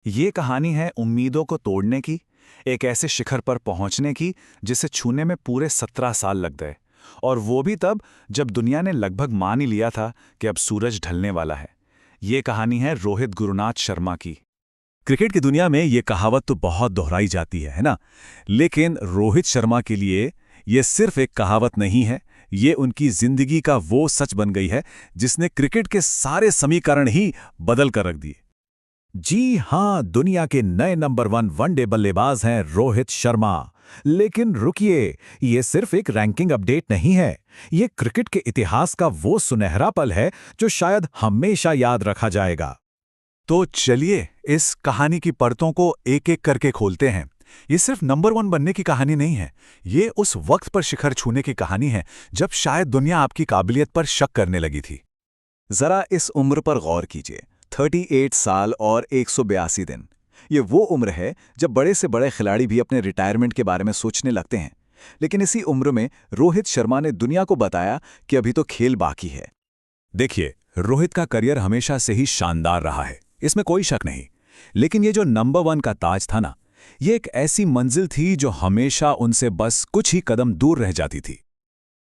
ये कहानी है उम्मीदों को तोड़ने की, एक ऐसे शिखर पर पहुंचने की जिसे छूने में पूरे 17 साल लग गए। और वो भी तब जब दुनिया ने लगभग मान ही लिया था कि अब सूरज ढलने वाला है। ये कहानी है रोहित गुरुनाथ शर्मा की। क्रिकेट की दुनिया में ये कहावत तो बहुत दोहराई जाती है ना। लेकिन रोहित शर्मा के लिए ये सिर्फ एक कहावत नहीं है, ये उनकी जिंदगी का वो सच बन गई है जिसने क्रिकेट के सारे समीकरण ही बदल कर रख दिए। जी हां, दुनिया के नए नंबर 1 वनडे बल्लेबाज हैं रोहित शर्मा। लेकिन रुकिए, ये सिर्फ एक रैंकिंग अपडेट नहीं है। ये क्रिकेट के इतिहास का वो सुनहरा पल है जो शायद हमेशा याद रखा जाएगा। तो चलिए इस कहानी की परतों को एक एक करके खोलते हैं। ये सिर्फ नंबर 1 बनने की कहानी नहीं है, ये उस वक्त पर शिखर छूने की कहानी है जब शायद दुनिया आपकी काबिलियत पर शक करने लगी थी। जरा इस उम्र पर गौर कीजिए, 38 साल और 182 दिन। ये वो उम्र है जब बड़े से बड़े खिलाड़ी भी अपने रिटायरमेंट के बारे में सोचने लगते हैं। लेकिन इसी उम्र में रोहित शर्मा ने दुनिया को बताया कि अभी तो खेल बाकी है। देखिए, रोहित का करियर हमेशा से ही शानदार रहा है, इसमें कोई शक नहीं। लेकिन ये जो नंबर 1 का ताज था ना, ये एक ऐसी मंजिल थी जो हमेशा उनसे बस कुछ ही कदम दूर रह जाती थी।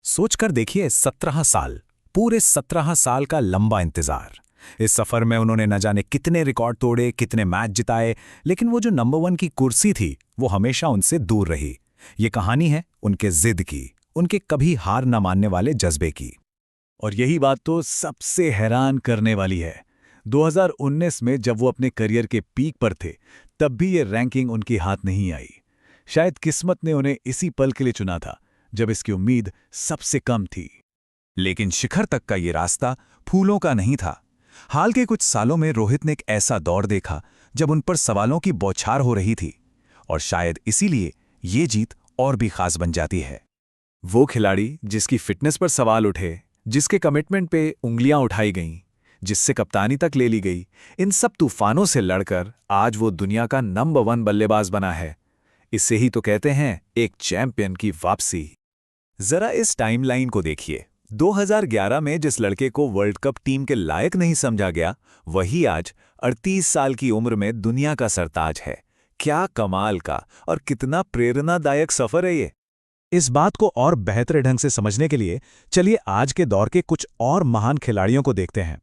सोचकर देखिए, 17 साल, पूरे 17 साल का लंबा इंतजार। इस सफर में उन्होंने न जाने कितने रिकॉर्ड तोड़े, कितने मैच जिताए, लेकिन वो जो नंबर 1 की कुर्सी थी वो हमेशा उनसे दूर रही। ये कहानी है उनके जिद की, उनके कभी हार न मानने वाले जज्बे की। और यही बात तो सबसे हैरान करने वाली है। 2019 में जब वो अपने करियर के पीक पर थे, तब भी ये रैंकिंग उनके हाथ नहीं आई। शायद किस्मत ने उन्हें इसी पल के लिए चुना था जब इसकी उम्मीद सबसे कम थी। लेकिन शिखर तक का ये रास्ता फूलों का नहीं था। हाल के कुछ सालों में रोहित ने एक ऐसा दौर देखा जब उन पर सवालों की बौछार हो रही थी, और शायद इसीलिए ये जीत और भी खास बन जाती है। वो खिलाड़ी जिसकी फिटनेस पर सवाल उठे, जिसके कमिटमेंट पे उंगलियां उठाई गईं, जिससे कप्तानी तक ले ली गई, इन सब तूफानों से लड़कर आज वो दुनिया का नंबर 1 बल्लेबाज बना है। इसे ही तो कहते हैं एक चैंपियन की वापसी। जरा इस टाइमलाइन को देखिए। 2011 में जिस लड़के को वर्ल्ड कप टीम के लायक नहीं समझा गया, वही आज 38 साल की उम्र में दुनिया का सरताज है। क्या कमाल का और कितना प्रेरणादायक सफर है ये। इस बात को और बेहतर ढंग से समझने के लिए चलिए आज के दौर के कुछ और महान खिलाड़ियों को देखते हैं।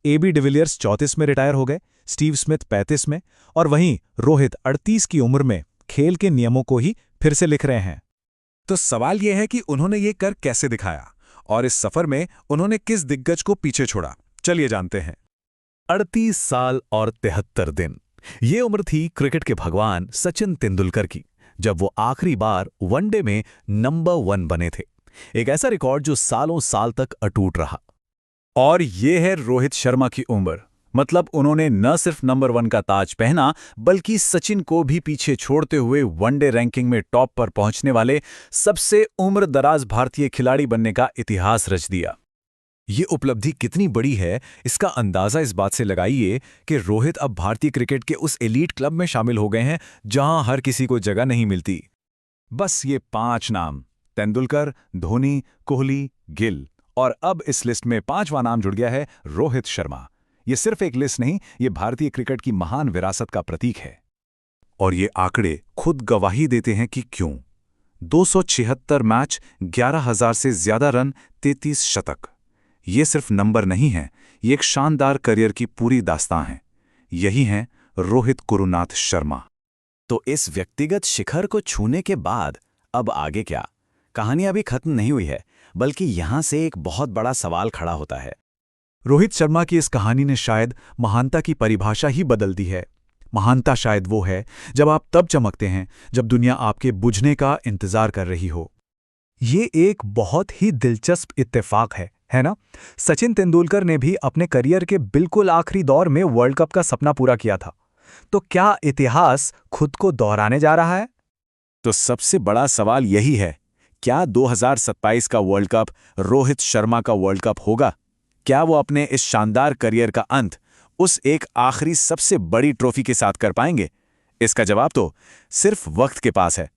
AB डिविलियर्स 34 में रिटायर हो गए, स्टीव स्मिथ 35 में, और वहीं रोहित 38 की उम्र में खेल के नियमों को ही फिर से लिख रहे हैं। तो सवाल यह है कि उन्होंने ये कर कैसे दिखाया, और इस सफर में उन्होंने किस दिग्गज को पीछे छोड़ा। चलिए जानते हैं। 38 साल और 73 दिन, ये उम्र थी क्रिकेट के भगवान सचिन तेंदुलकर की, जब वो आखिरी बार वनडे में नंबर 1 बने थे। एक ऐसा रिकॉर्ड जो सालों साल तक अटूट रहा। और ये है रोहित शर्मा की उम्र। मतलब उन्होंने न सिर्फ नंबर 1 का ताज पहना, बल्कि सचिन को भी पीछे छोड़ते हुए वनडे रैंकिंग में टॉप पर पहुंचने वाले सबसे उम्र दराज भारतीय खिलाड़ी बनने का इतिहास रच दिया। ये उपलब्धि कितनी बड़ी है, इसका अंदाजा इस बात से लगाइए कि रोहित अब भारतीय क्रिकेट के उस एलीट क्लब में शामिल हो गए हैं जहां हर किसी को जगह नहीं मिलती। बस ये 5 नाम, तेंदुलकर, धोनी, कोहली, गिल, और अब इस लिस्ट में 5वां नाम जुड़ गया है, रोहित शर्मा। ये सिर्फ एक लिस्ट नहीं, ये भारतीय क्रिकेट की महान विरासत का प्रतीक है। और ये आंकड़े खुद गवाही देते हैं कि क्यों। 276 मैच, 11,000 से ज्यादा रन, 33 शतक। ये सिर्फ नंबर नहीं है, ये एक शानदार करियर की पूरी दास्तां है। यही है रोहित गुरुनाथ शर्मा। तो इस व्यक्तिगत शिखर को छूने के बाद अब आगे क्या? कहानी अभी खत्म नहीं हुई है, बल्कि यहां से एक बहुत बड़ा सवाल खड़ा होता है। रोहित शर्मा की इस कहानी ने शायद महानता की परिभाषा ही बदल दी है। महानता शायद वो है जब आप तब चमकते हैं जब दुनिया आपके बुझने का इंतजार कर रही हो। ये एक बहुत ही दिलचस्प इत्तेफाक है ना? सचिन तेंदुलकर ने भी अपने करियर के बिल्कुल आखिरी दौर में वर्ल्ड कप का सपना पूरा किया था। तो क्या इतिहास खुद को दोहराने जा रहा है? तो सबसे बड़ा सवाल यही है, क्या 2027 का वर्ल्ड कप रोहित शर्मा का वर्ल्ड कप होगा? क्या वो अपने इस शानदार करियर का अंत उस एक आखिरी सबसे बड़ी ट्रॉफी के साथ कर पाएंगे? इसका जवाब तो सिर्फ वक्त के पास है।